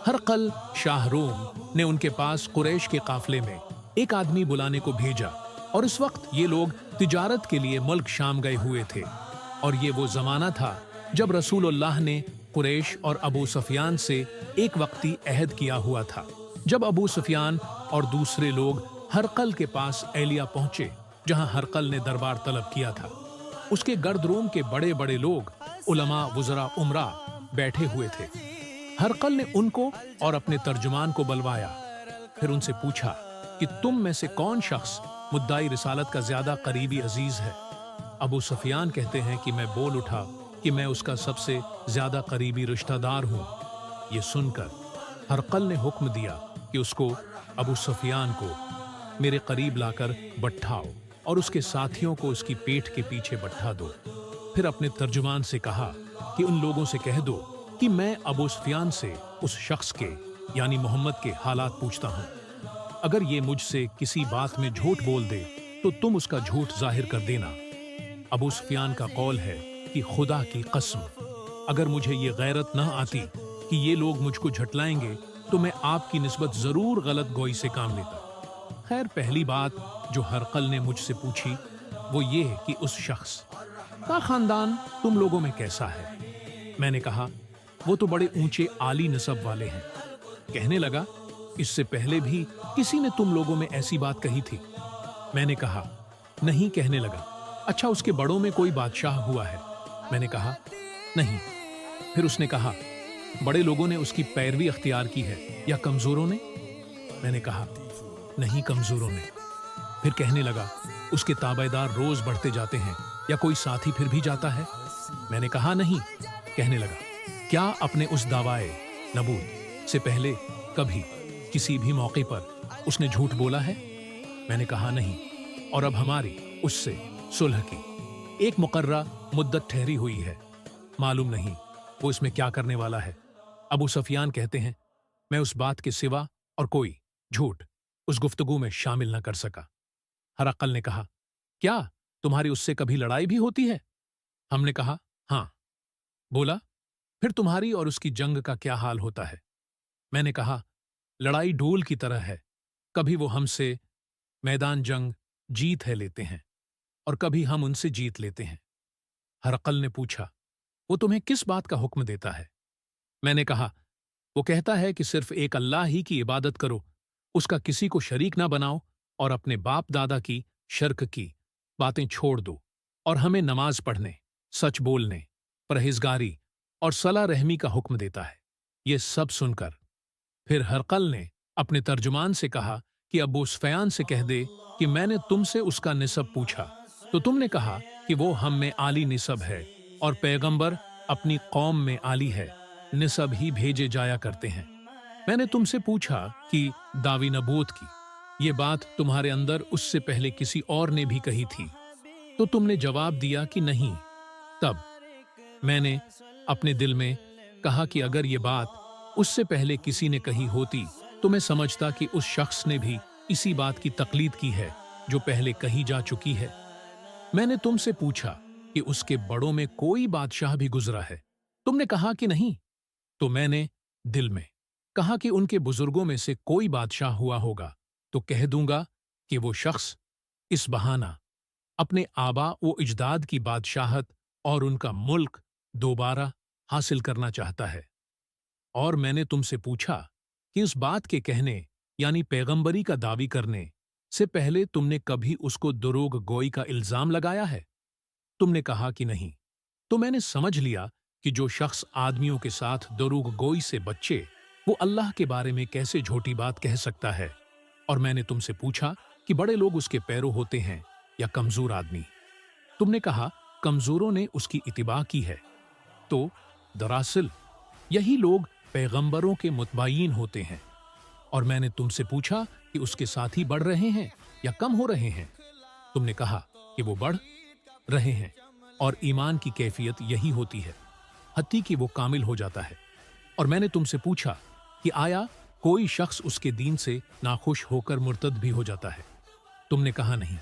हरकल शाह रोम ने उनके पास कुरैश के काफले में एक आदमी बुलाने को भेजा, और इस वक्त ये लोग तिजारत के लिए मुल्क शाम गए हुए थे। और ये वो जमाना था जब रसूलुल्लाह ने कुरैश और अबू सुफियान से एक वक्ती अहद किया हुआ था। जब अबू सुफियान और दूसरे लोग हरकल के पास एलिया पहुंचे, जहां हरकल ने दरबार तलब किया था, उसके गर्दरूम के बड़े बड़े लोग, उलमा, वुज़रा, उमरा बैठे हुए थे। हरकल ने उनको और अपने तर्जुमान को बुलवाया, फिर उनसे पूछा कि तुम में से कौन शख्स मुद्दाई रिसालत का ज्यादा करीबी अजीज है। अबू सुफियान कहते हैं कि मैं बोल उठा कि मैं उसका सबसे ज्यादा करीबी रिश्तेदार हूं। ये सुनकर हरकल ने हुक्म दिया कि उसको, अबू सुफियान को, मेरे करीब लाकर बैठाओ और उसके साथियों को उसकी पीठ के पीछे बैठा दो। फिर अपने तर्जुमान से कहा कि उन लोगों से कह दो कि मैं अबू सुफियान से उस शख्स के यानी मोहम्मद के हालात पूछता हूं। अगर ये मुझसे किसी बात में झूठ बोल दे तो तुम उसका झूठ जाहिर कर देना। अबू सुफियान का कौल है कि खुदा की कसम, अगर मुझे ये गैरत न आती कि ये लोग मुझको झटलाएंगे तो मैं आपकी निस्बत जरूर गलत गोई से काम लेता। खैर, पहली बात जो हरकल ने मुझसे पूछी वो ये है कि उस शख्स का खानदान तुम लोगों में कैसा है। मैंने कहा वो तो बड़े ऊंचे आली नसब वाले हैं। कहने लगा इससे पहले भी किसी ने तुम लोगों में ऐसी बात कही थी। मैंने कहा नहीं। कहने लगा अच्छा, उसके बड़ों में कोई बादशाह हुआ है। मैंने कहा नहीं। फिर उसने कहा बड़े लोगों ने उसकी पैरवी अख्तियार की है या कमजोरों ने। मैंने कहा नहीं, कमजोरों ने। फिर कहने लगा उसके ताबेदार रोज बढ़ते जाते हैं या कोई साथी फिर भी जाता है। मैंने कहा नहीं। कहने लगा क्या अपने उस दावाए नबूत से पहले कभी किसी भी मौके पर उसने झूठ बोला है। मैंने कहा नहीं। और अब हमारी उससे सुलह की एक मुकर्रा मुद्दत ठहरी हुई है, मालूम नहीं वो इसमें क्या करने वाला है। अबू सुफियान कहते हैं मैं उस बात के सिवा और कोई झूठ उस गुफ्तगू में शामिल न कर सका। हरकल ने कहा क्या तुम्हारी उससे कभी लड़ाई भी होती है। हमने कहा हाँ। बोला फिर तुम्हारी और उसकी जंग का क्या हाल होता है। मैंने कहा लड़ाई ढोल की तरह है, कभी वो हमसे मैदान जंग जीत है लेते हैं और कभी हम उनसे जीत लेते हैं। हरकल ने पूछा वो तुम्हें किस बात का हुक्म देता है। मैंने कहा वो कहता है कि सिर्फ एक अल्लाह ही की इबादत करो, उसका किसी को शरीक ना बनाओ और अपने बाप दादा की शर्क की बातें छोड़ दो और हमें नमाज पढ़ने, सच बोलने, परहेजगारी और सला रहमी का हुक्म देता है। ये सब सुनकर फिर हरकल ने अपने तर्जुमान से कहा कि अबू सुफियान से कह दे कि मैंने तुमसे उसका निसब पूछा तो तुमने कहा कि वो हम में आली निसब है और पैगंबर अपनी कौम में आली है, निसब ही भेजे जाया करते हैं। मैंने तुमसे पूछा कि दावी नबूत की ये बात तुम्हारे अंदर उससे पहले किसी और ने भी कही थी, तो तुमने जवाब दिया कि नहीं। तब मैंने अपने दिल में कहा कि अगर ये बात उससे पहले किसी ने कही होती तो मैं समझता कि उस शख्स ने भी इसी बात की तकलीद की है जो पहले कही जा चुकी है। मैंने तुमसे पूछा कि उसके बड़ों में कोई बादशाह भी गुजरा है। तुमने कहा कि नहीं। तो मैंने दिल में कहा कि उनके बुजुर्गों में से कोई बादशाह हुआ होगा तो कह दूंगा कि वो शख्स इस बहाना अपने आबा व इजदाद की बादशाहत और उनका मुल्क दोबारा हासिल करना चाहता है। और मैंने तुमसे पूछा कि इस बात के कहने यानी पैगंबरी का दावी करने से पहले तुमने कभी उसको दुरूग गोई का इल्जाम लगाया है। तुमने कहा कि नहीं। तो मैंने समझ लिया कि जो शख्स आदमियों के साथ दुरूग गोई से बचे वो अल्लाह के बारे में कैसे झूठी बात कह सकता है। और मैंने तुमसे पूछा कि बड़े लोग उसके पैरों होते हैं या कमजोर आदमी। तुमने कहा कमजोरों ने उसकी इत्तिबा की है। तो दरअसल यही लोग पैगंबरों के मुतबायीन होते हैं। और मैंने तुमसे पूछा कि उसके साथी बढ़ रहे हैं या कम हो रहे हैं। तुमने कहा कि वो बढ़ रहे हैं और ईमान की कैफियत यही होती है, हत्ती कि वो कामिल हो जाता है। और मैंने तुमसे पूछा कि आया कोई शख्स उसके दीन से नाखुश होकर मुर्तद भी हो जाता है। तुमने कहा नहीं।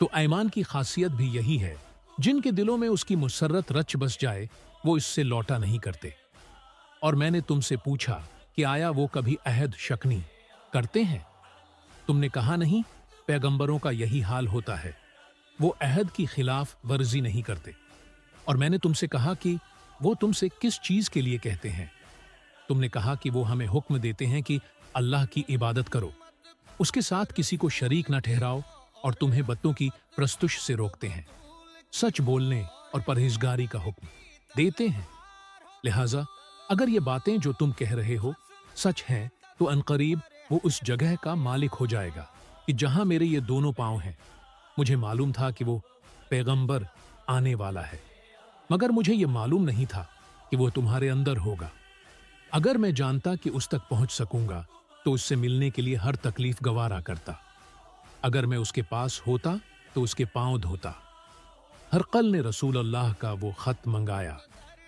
तो ईमान की खासियत भी यही है, जिनके दिलों में उसकी मुसर्रत रच बस जाए वो इससे लौटा नहीं करते। और मैंने तुमसे पूछा कि आया वो कभी अहद शकनी करते हैं? तुमने कहा नहीं, पैगंबरों का यही हाल होता है, वो अहद की खिलाफ वर्जी नहीं करते। और मैंने तुमसे कहा कि वो तुमसे किस चीज के लिए कहते हैं? तुमने कहा कि वो हमें हुक्म देते हैं कि अल्लाह की इबादत करो, उसके साथ किसी को शरीक न ठहराओ, और तुम्हें बत्तों की प्रस्तुष से रोकते हैं, सच बोलने और परहेजगारी का हुक्म देते हैं। लिहाजा अगर ये बातें जो तुम कह रहे हो सच हैं, तो अनकरीब वो उस जगह का मालिक हो जाएगा कि जहां मेरे ये दोनों पांव हैं। मुझे मालूम था कि वो पैगंबर आने वाला है, मगर मुझे ये मालूम नहीं था कि वो तुम्हारे अंदर होगा। अगर मैं जानता कि उस तक पहुंच सकूंगा तो उससे मिलने के लिए हर तकलीफ गवारा करता। अगर मैं उसके पास होता तो उसके पांव धोता। हरकल ने रसूल अल्लाह का वो खत मंगाया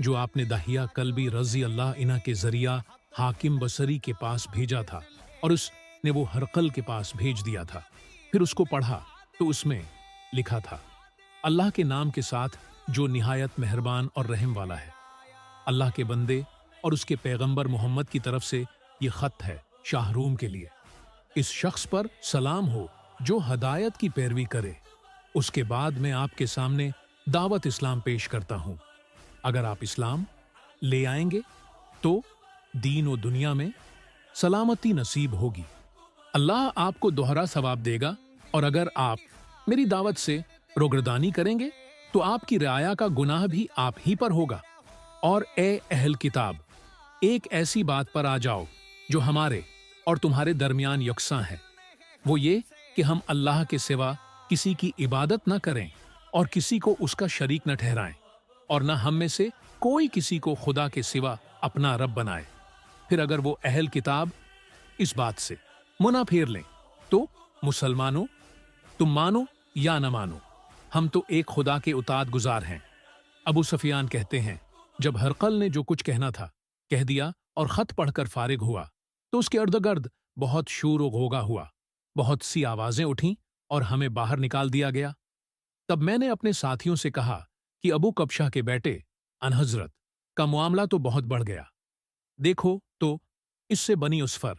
जो आपने दहिया कल्बी रजी अल्लाह इना के जरिया हाकिम बसरी के पास भेजा था, और उसने वो हरकल के पास भेज दिया था। फिर उसको पढ़ा तो उसमें लिखा था, अल्लाह के नाम के साथ जो निहायत मेहरबान और रहम वाला है। अल्लाह के बंदे और उसके पैगंबर मोहम्मद की तरफ से ये खत है शाहरूम के लिए। इस शख्स पर सलाम हो जो हदायत की पैरवी करे। उसके बाद मैं आपके सामने दावत इस्लाम पेश करता हूं। अगर आप इस्लाम ले आएंगे तो दीन और दुनिया में सलामती नसीब होगी। अल्लाह आपको दोहरा सवाब देगा, और अगर आप मेरी दावत से रोगरदानी करेंगे तो आपकी रियाया का गुनाह भी आप ही पर होगा। और ए अहल किताब, एक ऐसी बात पर आ जाओ जो हमारे और तुम्हारे दरमियान यकसां है, वो ये कि हम अल्लाह के सिवा किसी की इबादत न करें और किसी को उसका शरीक न ठहराएं, और न हम में से कोई किसी को खुदा के सिवा अपना रब बनाए। फिर अगर वो अहल किताब इस बात से मुना फेर लें तो मुसलमानों, तुम मानो या न मानो, हम तो एक खुदा के उताद गुजार हैं। अबू सफियान कहते हैं, जब हरकल ने जो कुछ कहना था कह दिया और खत पढ़कर फारिग हुआ तो उसके अर्दगर्द बहुत शोर व घोगा हुआ, बहुत सी आवाजें उठीं और हमें बाहर निकाल दिया गया। तब मैंने अपने साथियों से कहा कि अबू कबशा के बेटे अनहजरत का मामला तो बहुत बढ़ गया। देखो तो इससे बनी उसफर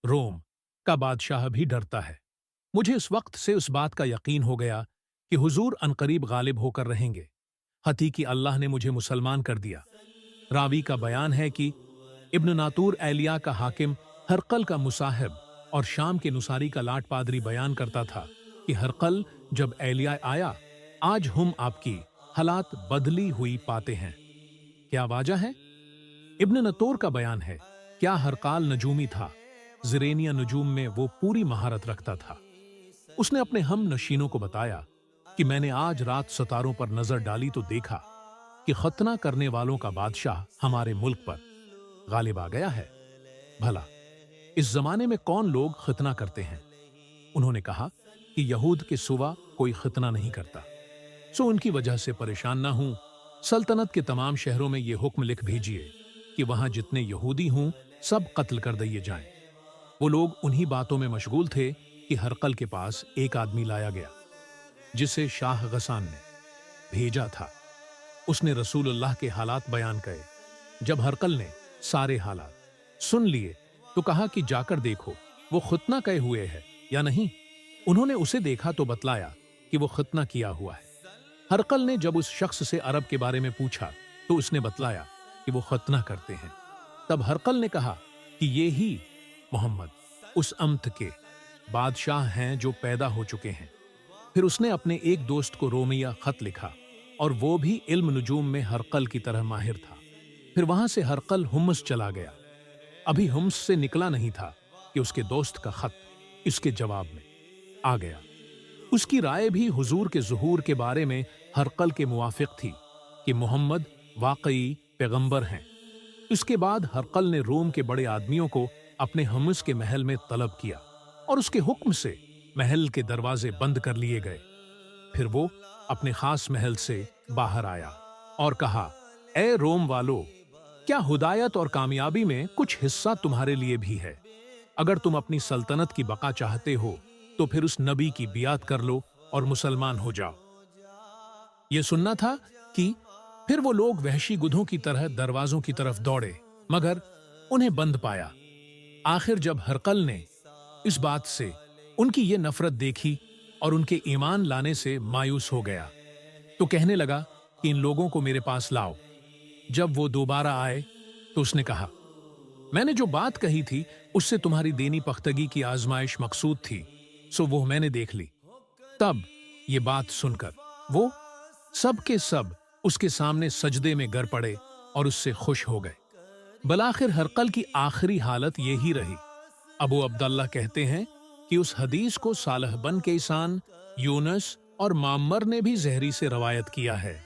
रोम का बादशाह भी डरता है। मुझे इस वक्त से उस बात का यकीन हो गया कि हुजूर अनकरीब गालिब होकर रहेंगे। हती कि अल्लाह ने मुझे मुसलमान कर दिया। रावी का बयान है कि इब्न नातूर एलिया का हाकिम हरकल का मुसाहिब और शाम के नुसारी का लाट पादरी बयान करता था कि हरकल जब एलिया आया, आज हम आपकी हालात बदली हुई पाते हैं। क्या वाजह है? इब्न नतोर का बयान है, क्या हरकाल नजूमी था, ज़रेनिया नजूम में वो पूरी महारत रखता था। उसने अपने हम नशीनों को बताया कि मैंने आज रात सितारों पर नजर डाली तो देखा कि खतना करने वालों का बादशाह हमारे मुल्क पर गालिब आ गया है। भला इस जमाने में कौन लोग खतना करते हैं? उन्होंने कहा कि यहूद के सिवा कोई खतना नहीं करता, सो उनकी वजह से परेशान ना हूं। सल्तनत के तमाम शहरों में यह हुक्म लिख भेजिए कि वहां जितने यहूदी हों सब कत्ल कर दिए जाएं। वो लोग उन्हीं बातों में मशगूल थे कि हरकल के पास एक आदमी लाया गया जिसे शाह गसान ने भेजा था। उसने रसूलुल्लाह के हालात बयान किए। जब हरकल ने सारे हालात सुन लिए तो कहा कि जाकर देखो वो खतना कहे हुए है या नहीं। उन्होंने उसे देखा तो बतलाया कि वो खतना किया हुआ है। हरकल ने जब उस शख्स से अरब के बारे में पूछा तो उसने बतलाया कि वो खतना करते हैं। तब हरकल ने कहा कि ये ही मोहम्मद उस अम्त के बादशाह हैं जो पैदा हो चुके हैं। फिर उसने अपने एक दोस्त को रोमिया खत लिखा, और वो भी इल्म नुजूम में हरकल की तरह माहिर था। फिर वहां से हरकल हुम्स चला गया। अभी हुम्स से निकला नहीं था कि उसके दोस्त का खत इसके जवाब में आ गया। उसकी राय भी हुजूर के ज़ुहूर के बारे में हरकल के मुवाफिक थी कि मोहम्मद वाकई पैगंबर हैं। इसके बाद हरकल ने रोम के बड़े आदमियों को अपने हुम्स के महल में तलब किया और उसके हुक्म से महल के दरवाजे बंद कर लिए गए। फिर वो अपने खास महल से बाहर आया और कहा, ए रोम वालों, क्या हुदायत और कामयाबी में कुछ हिस्सा तुम्हारे लिए भी है? अगर तुम अपनी सल्तनत की बका चाहते हो तो फिर उस नबी की बियात कर लो और मुसलमान हो जाओ। यह सुनना था कि फिर वो लोग वहशी गुधों की तरह दरवाजों की तरफ दौड़े, मगर उन्हें बंद पाया आखिर जब हरकल ने इस बात से उनकी ये नफरत देखी और उनके ईमान लाने से मायूस हो गया, तो कहने लगा कि इन लोगों को मेरे पास लाओ। जब वो दोबारा आए तो उसने कहा, मैंने जो बात कही थी उससे तुम्हारी देनी पख्तगी की आजमाइश मकसूद थी, सो वो मैंने देख ली। तब ये बात सुनकर वो सब के सब उसके सामने सजदे में गिर पड़े और उससे खुश हो गए। बलाखिर हरकल की आखिरी हालत यही रही। अबू अब्दुल्लाह कहते हैं कि उस हदीस को सालह बन कैसान, यूनस और मामर ने भी ज़हरी से रवायत किया है।